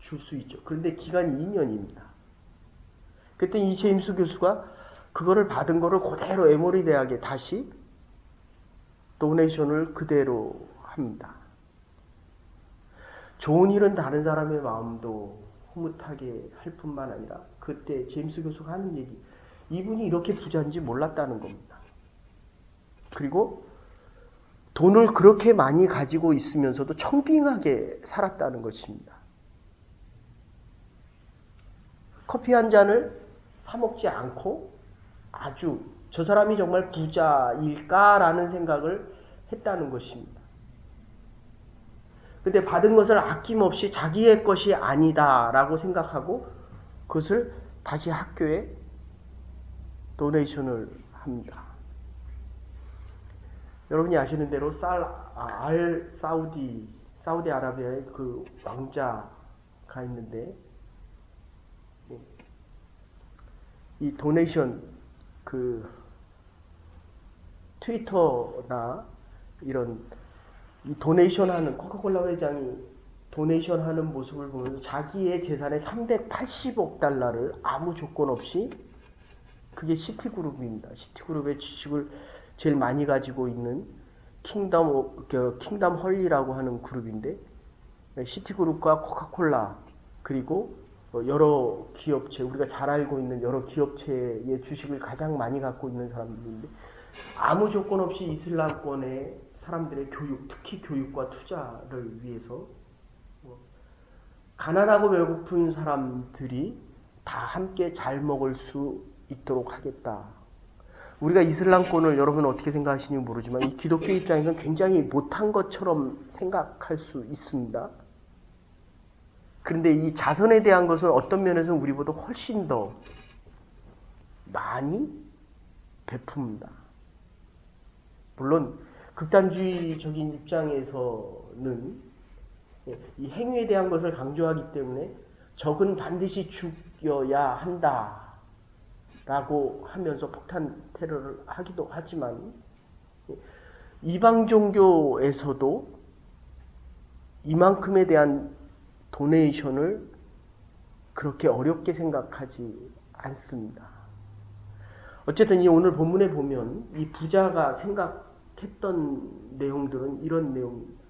줄 수 있죠. 그런데 기간이 2년입니다. 그랬더니 이 제임스 교수가 그거를 받은 거를 그대로 에모리 대학에 다시 도네이션을 그대로 합니다. 좋은 일은 다른 사람의 마음도 흐뭇하게 할 뿐만 아니라 그때 제임스 교수가 하는 얘기, 이분이 이렇게 부자인지 몰랐다는 겁니다. 그리고 돈을 그렇게 많이 가지고 있으면서도 청빙하게 살았다는 것입니다. 커피 한 잔을 사 먹지 않고 아주 저 사람이 정말 부자일까라는 생각을 했다는 것입니다. 근데 받은 것을 아낌없이 자기의 것이 아니다라고 생각하고 그것을 다시 학교에 도네이션을 합니다. 여러분이 아시는 대로 사우디아라비아의 그 왕자가 있는데 이 도네이션 그 트위터나 이런 이 도네이션하는 코카콜라 회장이 도네이션하는 모습을 보면서 자기의 재산의 380억 달러를 아무 조건 없이, 그게 시티그룹입니다. 시티그룹의 주식을 제일 많이 가지고 있는 킹덤 헐리라고 하는 그룹인데, 시티그룹과 코카콜라 그리고 여러 기업체, 우리가 잘 알고 있는 여러 기업체의 주식을 가장 많이 갖고 있는 사람들인데, 아무 조건 없이 이슬람권의 사람들의 교육, 특히 교육과 투자를 위해서 가난하고 배고픈 사람들이 다 함께 잘 먹을 수 있도록 하겠다. 우리가 이슬람권을 여러분은 어떻게 생각하시는지 모르지만 이 기독교 입장에서는 굉장히 못한 것처럼 생각할 수 있습니다. 그런데 이 자선에 대한 것은 어떤 면에서는 우리보다 훨씬 더 많이 베풉니다. 물론 극단주의적인 입장에서는 이 행위에 대한 것을 강조하기 때문에 적은 반드시 죽여야 한다 라고 하면서 폭탄 테러를 하기도 하지만, 이방 종교에서도 이만큼에 대한 도네이션을 그렇게 어렵게 생각하지 않습니다. 어쨌든 이 오늘 본문에 보면 이 부자가 생각했던 내용들은 이런 내용입니다.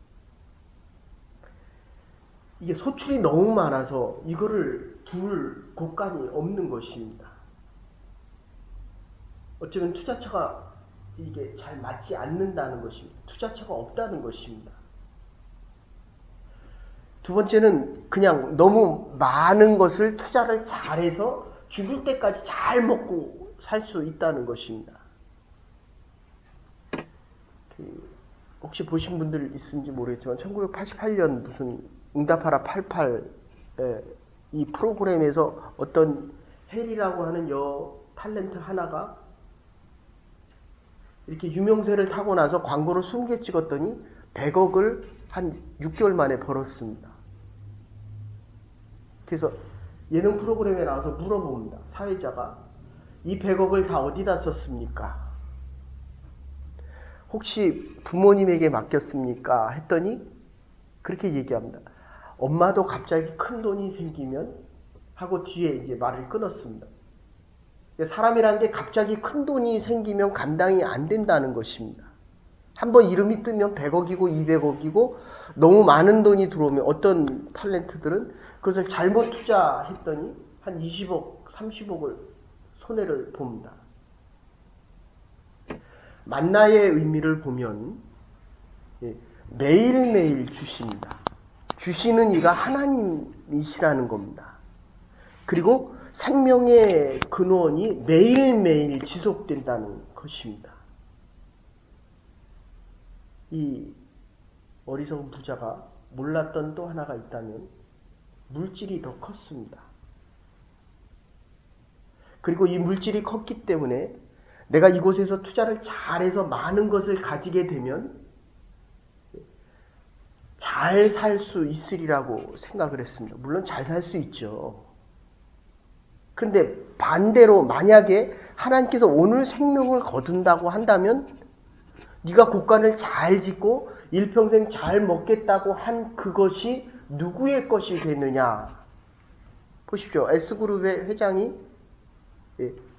이게 소출이 너무 많아서 이거를 둘 곳간이 없는 것입니다. 어쩌면 투자처가 이게 잘 맞지 않는다는 것입니다. 투자처가 없다는 것입니다. 두 번째는 그냥 너무 많은 것을 투자를 잘해서 죽을 때까지 잘 먹고 살 수 있다는 것입니다. 혹시 보신 분들 있은지 모르겠지만 1988년 무슨 응답하라 88 이 프로그램에서 어떤 헬이라고 하는 탤런트 하나가 이렇게 유명세를 타고 나서 광고를 20개 찍었더니 100억을 한 6개월 만에 벌었습니다. 그래서 예능 프로그램에 나와서 물어봅니다. 사회자가 이 100억을 다 어디다 썼습니까? 혹시 부모님에게 맡겼습니까? 했더니 그렇게 얘기합니다. 엄마도 갑자기 큰 돈이 생기면 하고 뒤에 이제 말을 끊었습니다. 사람이라는 게 갑자기 큰 돈이 생기면 감당이 안 된다는 것입니다. 한번 이름이 뜨면 100억이고 200억이고 너무 많은 돈이 들어오면 어떤 탤런트들은 그것을 잘못 투자했더니 한 20억, 30억을 손해를 봅니다. 만나의 의미를 보면 매일매일 주십니다. 주시는 이가 하나님이시라는 겁니다. 그리고 생명의 근원이 매일매일 지속된다는 것입니다. 이 어리석은 부자가 몰랐던 또 하나가 있다면 물질이 더 컸습니다. 그리고 이 물질이 컸기 때문에 내가 이곳에서 투자를 잘해서 많은 것을 가지게 되면 잘 살 수 있으리라고 생각을 했습니다. 물론 잘 살 수 있죠. 그런데 반대로 만약에 하나님께서 오늘 생명을 거둔다고 한다면 네가 곳간을 잘 짓고 일평생 잘 먹겠다고 한 그것이 누구의 것이 되느냐? 보십시오. S그룹의 회장이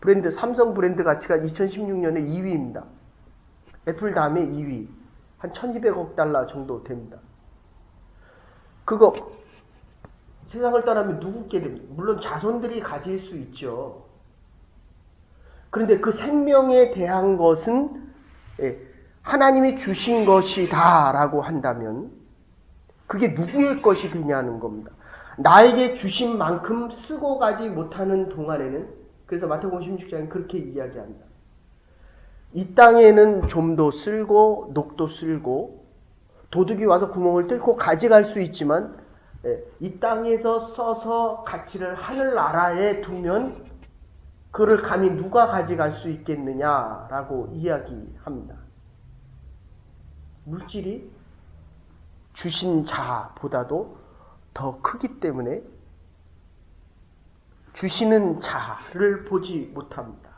브랜드 삼성 브랜드 가치가 2016년에 2위입니다. 애플 다음에 2위. 한 1200억 달러 정도 됩니다. 그거 세상을 떠나면 누구께 됩니까? 물론 자손들이 가질 수 있죠. 그런데 그 생명에 대한 것은 하나님이 주신 것이다 라고 한다면 그게 누구의 것이 되냐는 겁니다. 나에게 주신 만큼 쓰고 가지 못하는 동안에는, 그래서 마태복음 16장에 그렇게 이야기합니다. 이 땅에는 좀도 쓸고 녹도 쓸고 도둑이 와서 구멍을 뚫고 가져갈 수 있지만 이 땅에서 써서 가치를 하늘나라에 두면 그를 감히 누가 가져갈 수 있겠느냐라고 이야기합니다. 물질이 주신 자보다도 더 크기 때문에 주시는 자를 보지 못합니다.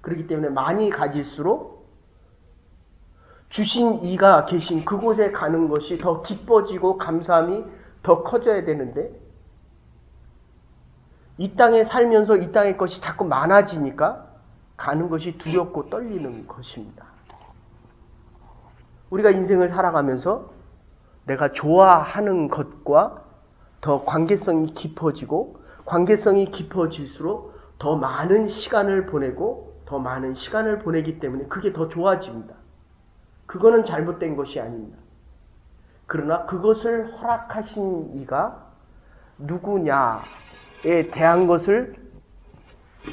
그렇기 때문에 많이 가질수록 주신 이가 계신 그곳에 가는 것이 더 기뻐지고 감사함이 더 커져야 되는데, 이 땅에 살면서 이 땅의 것이 자꾸 많아지니까 가는 것이 두렵고 떨리는 것입니다. 우리가 인생을 살아가면서 내가 좋아하는 것과 더 관계성이 깊어지고, 관계성이 깊어질수록 더 많은 시간을 보내고 더 많은 시간을 보내기 때문에 그게 더 좋아집니다. 그거는 잘못된 것이 아닙니다. 그러나 그것을 허락하신 이가 누구냐에 대한 것을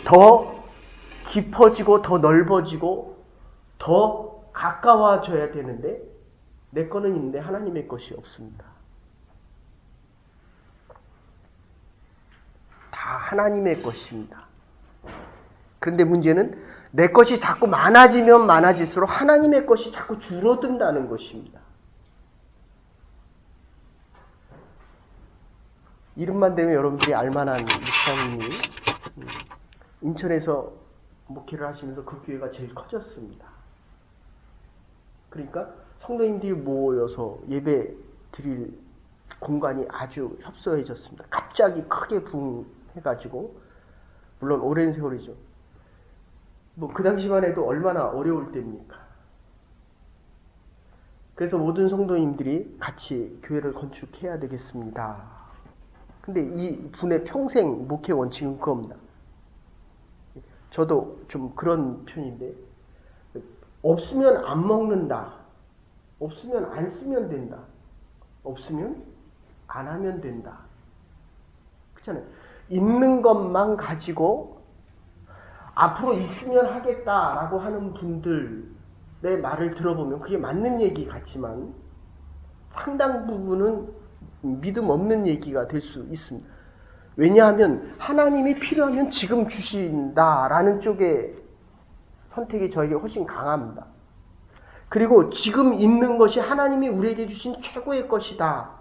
더 깊어지고 더 넓어지고 더 가까워져야 되는데, 내 거는 있는데 하나님의 것이 없습니다. 다 하나님의 것입니다. 그런데 문제는 내 것이 자꾸 많아지면 많아질수록 하나님의 것이 자꾸 줄어든다는 것입니다. 이름만 되면 여러분들이 알만한 목사님이 인천에서 목회를 하시면서 그 교회가 제일 커졌습니다. 그러니까 성도님들이 모여서 예배 드릴 공간이 아주 협소해졌습니다. 갑자기 크게 부흥해가지고, 물론 오랜 세월이죠. 그 당시만 해도 얼마나 어려울 때입니까? 그래서 모든 성도님들이 같이 교회를 건축해야 되겠습니다. 근데 이 분의 평생 목회 원칙은 그겁니다. 저도 좀 그런 편인데, 없으면 안 먹는다. 없으면 안 쓰면 된다. 없으면 안 하면 된다. 그렇잖아요. 있는 것만 가지고 앞으로 있으면 하겠다라고 하는 분들의 말을 들어보면 그게 맞는 얘기 같지만 상당 부분은 믿음 없는 얘기가 될 수 있습니다. 왜냐하면 하나님이 필요하면 지금 주신다라는 쪽의 선택이 저에게 훨씬 강합니다. 그리고 지금 있는 것이 하나님이 우리에게 주신 최고의 것이다.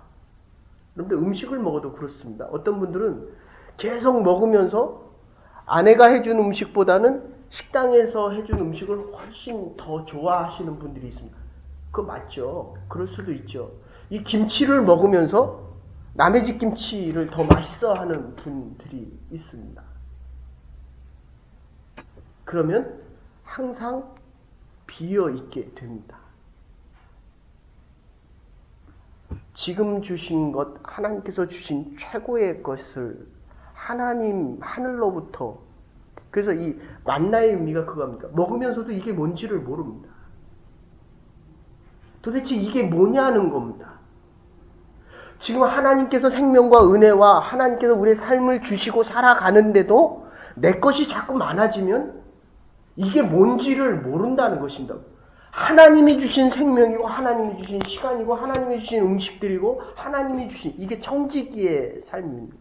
그런데 음식을 먹어도 그렇습니다. 어떤 분들은 계속 먹으면서 아내가 해준 음식보다는 식당에서 해준 음식을 훨씬 더 좋아하시는 분들이 있습니다. 그거 맞죠? 그럴 수도 있죠. 이 김치를 먹으면서 남의 집 김치를 더 맛있어 하는 분들이 있습니다. 그러면 항상 비어 있게 됩니다. 지금 주신 것, 하나님께서 주신 최고의 것을 하나님 하늘로부터, 그래서 이 만나의 의미가 그겁니까? 먹으면서도 이게 뭔지를 모릅니다. 도대체 이게 뭐냐는 겁니다. 지금 하나님께서 생명과 은혜와 하나님께서 우리의 삶을 주시고 살아가는데도 내 것이 자꾸 많아지면 이게 뭔지를 모른다는 것입니다. 하나님이 주신 생명이고 하나님이 주신 시간이고 하나님이 주신 음식들이고 하나님이 주신, 이게 청지기의 삶입니다.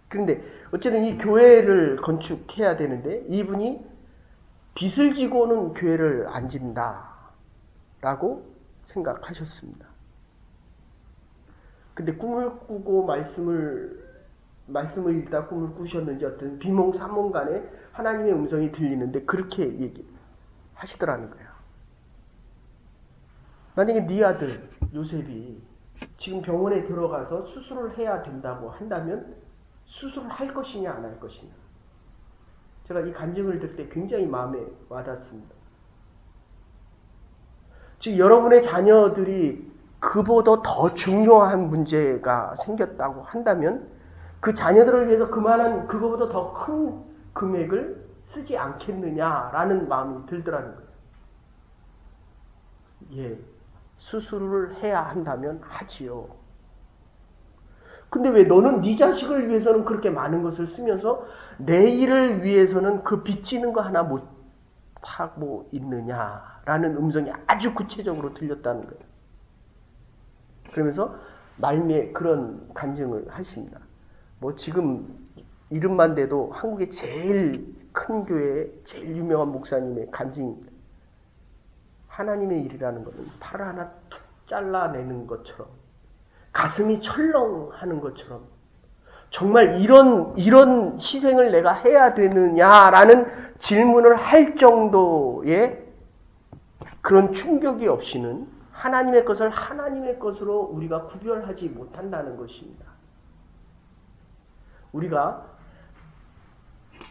그런데 어쨌든 이 교회를 건축해야 되는데 이분이 빚을 지고는 교회를 안 진다라고 생각하셨습니다. 근데 꿈을 꾸고 말씀을 읽다 꿈을 꾸셨는지 어떤 비몽사몽간에 하나님의 음성이 들리는데 그렇게 얘기하시더라는 거예요. 만약에 네 아들 요셉이 지금 병원에 들어가서 수술을 해야 된다고 한다면 수술을 할 것이냐 안 할 것이냐. 제가 이 간증을 들을 때 굉장히 마음에 와닿습니다. 즉 여러분의 자녀들이 그보다 더 중요한 문제가 생겼다고 한다면 그 자녀들을 위해서 그만한 그거보다 더 큰 금액을 쓰지 않겠느냐라는 마음이 들더라는 거예요. 예, 수술을 해야 한다면 하지요. 근데 왜 너는 네 자식을 위해서는 그렇게 많은 것을 쓰면서 내 일을 위해서는 그 빚지는 거 하나 못 하고 있느냐라는 음성이 아주 구체적으로 들렸다는 거예요. 그러면서 말미에 그런 간증을 하십니다. 뭐 지금 이름만 대도 한국의 제일 큰 교회의 제일 유명한 목사님의 간증입니다. 하나님의 일이라는 것은 팔 하나 툭 잘라내는 것처럼 가슴이 철렁하는 것처럼 정말 이런 희생을 내가 해야 되느냐라는 질문을 할 정도의 그런 충격이 없이는 하나님의 것을 하나님의 것으로 우리가 구별하지 못한다는 것입니다. 우리가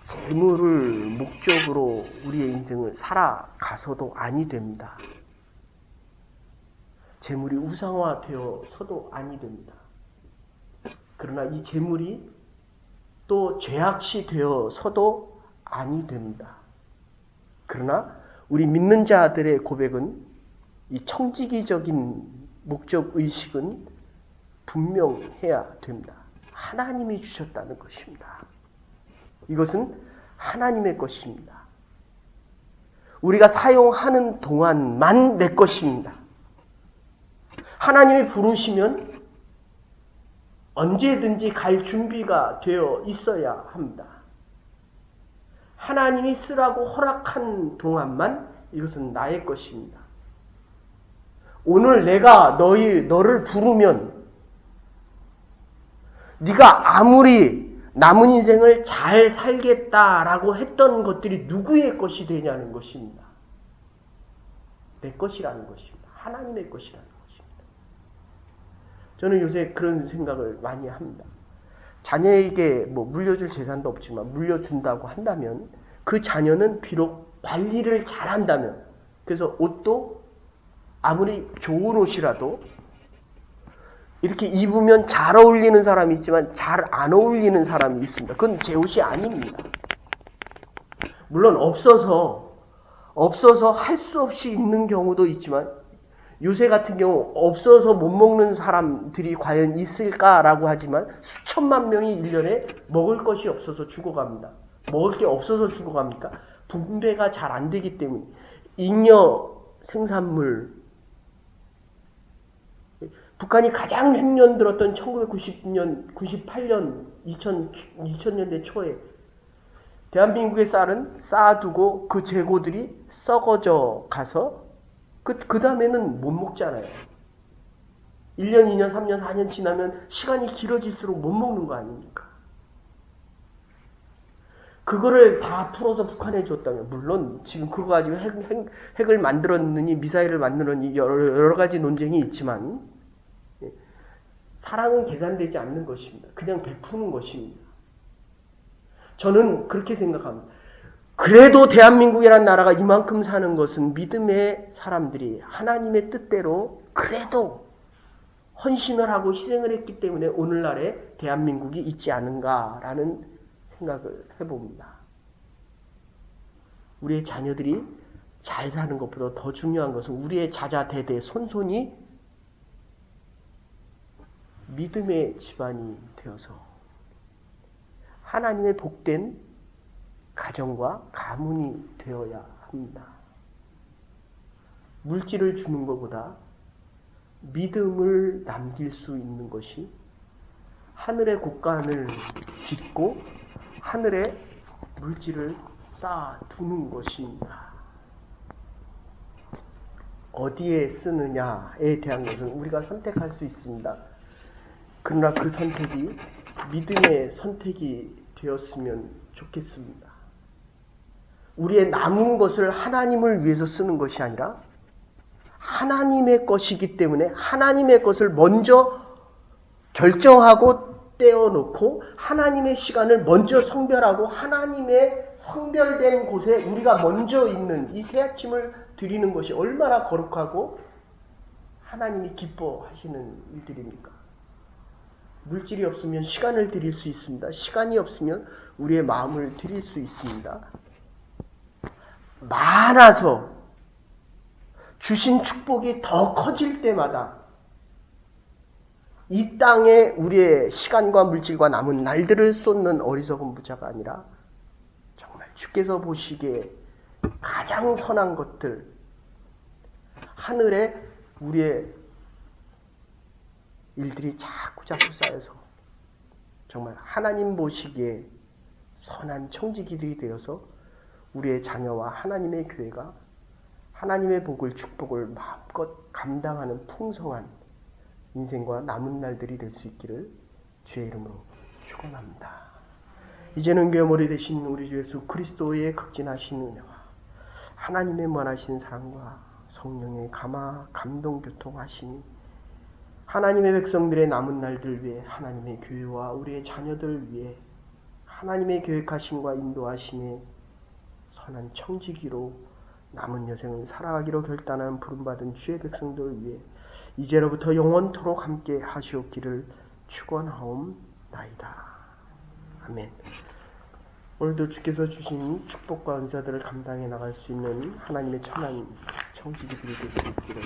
재물을 목적으로 우리의 인생을 살아가서도 아니 됩니다. 재물이 우상화되어서도 아니 됩니다. 그러나 이 재물이 또 죄악시 되어서도 아니 됩니다. 그러나 우리 믿는 자들의 고백은 이 청지기적인 목적의식은 분명해야 됩니다. 하나님이 주셨다는 것입니다. 이것은 하나님의 것입니다. 우리가 사용하는 동안만 내 것입니다. 하나님이 부르시면 언제든지 갈 준비가 되어 있어야 합니다. 하나님이 쓰라고 허락한 동안만 이것은 나의 것입니다. 오늘 내가 너를 부르면 네가 아무리 남은 인생을 잘 살겠다라고 했던 것들이 누구의 것이 되냐는 것입니다. 내 것이라는 것입니다. 하나님의 것이라는 것입니다. 저는 요새 그런 생각을 많이 합니다. 자녀에게 뭐 물려줄 재산도 없지만 물려준다고 한다면 그 자녀는 비록 관리를 잘한다면, 그래서 옷도 아무리 좋은 옷이라도 이렇게 입으면 잘 어울리는 사람이 있지만 잘 안 어울리는 사람이 있습니다. 그건 제 옷이 아닙니다. 물론 없어서 할 수 없이 입는 경우도 있지만 요새 같은 경우 없어서 못 먹는 사람들이 과연 있을까라고 하지만 수천만 명이 1년에 먹을 것이 없어서 죽어갑니다. 먹을 게 없어서 죽어갑니까? 분배가 잘 안 되기 때문에. 잉여 생산물, 북한이 가장 흉년 들었던 1990년, 98년, 2000년대 초에 대한민국의 쌀은 쌓아두고 그 재고들이 썩어져 가서 그 다음에는 못 먹잖아요. 1년, 2년, 3년, 4년 지나면 시간이 길어질수록 못 먹는 거 아닙니까? 그거를 다 풀어서 북한에 줬다면, 물론 지금 그거 가지고 핵을 만들었느니 미사일을 만들었느니 여러 가지 논쟁이 있지만 사랑은 계산되지 않는 것입니다. 그냥 베푸는 것입니다. 저는 그렇게 생각합니다. 그래도 대한민국이라는 나라가 이만큼 사는 것은 믿음의 사람들이 하나님의 뜻대로 그래도 헌신을 하고 희생을 했기 때문에 오늘날의 대한민국이 있지 않은가라는 생각을 해봅니다. 우리의 자녀들이 잘 사는 것보다 더 중요한 것은 우리의 자자대대 손손이 믿음의 집안이 되어서 하나님의 복된 가정과 가문이 되어야 합니다. 물질을 주는 것보다 믿음을 남길 수 있는 것이 하늘의 곳간을 짓고 하늘에 물질을 쌓아두는 것입니다. 어디에 쓰느냐에 대한 것은 우리가 선택할 수 있습니다. 그러나 그 선택이 믿음의 선택이 되었으면 좋겠습니다. 우리의 남은 것을 하나님을 위해서 쓰는 것이 아니라 하나님의 것이기 때문에 하나님의 것을 먼저 결정하고 떼어놓고 하나님의 시간을 먼저 성별하고 하나님의 성별된 곳에 우리가 먼저 있는 이 새아침을 드리는 것이 얼마나 거룩하고 하나님이 기뻐하시는 일들입니까? 물질이 없으면 시간을 드릴 수 있습니다. 시간이 없으면 우리의 마음을 드릴 수 있습니다. 많아서 주신 축복이 더 커질 때마다 이 땅에 우리의 시간과 물질과 남은 날들을 쏟는 어리석은 부자가 아니라 정말 주께서 보시기에 가장 선한 것들, 하늘에 우리의 일들이 자꾸 쌓여서 정말 하나님 보시기에 선한 청지기들이 되어서 우리의 자녀와 하나님의 교회가 하나님의 복을, 축복을 마음껏 감당하는 풍성한 인생과 남은 날들이 될 수 있기를 주의 이름으로 축원합니다. 이제는 괴물이 되신 우리 주 예수 그리스도의 극진하신 은혜와 하나님의 무한하신 사랑과 성령의 감동 교통하심이 하나님의 백성들의 남은 날들 위해 하나님의 교회와 우리의 자녀들 위해 하나님의 계획하심과 인도하심에 선한 청지기로 남은 여생을 살아가기로 결단한 부름받은 주의 백성들을 위해 이제로부터 영원토록 함께 하시옵기를 축원하옵나이다. 아멘. 오늘도 주께서 주신 축복과 은사들을 감당해 나갈 수 있는 하나님의 천한 청지기들이 되시기를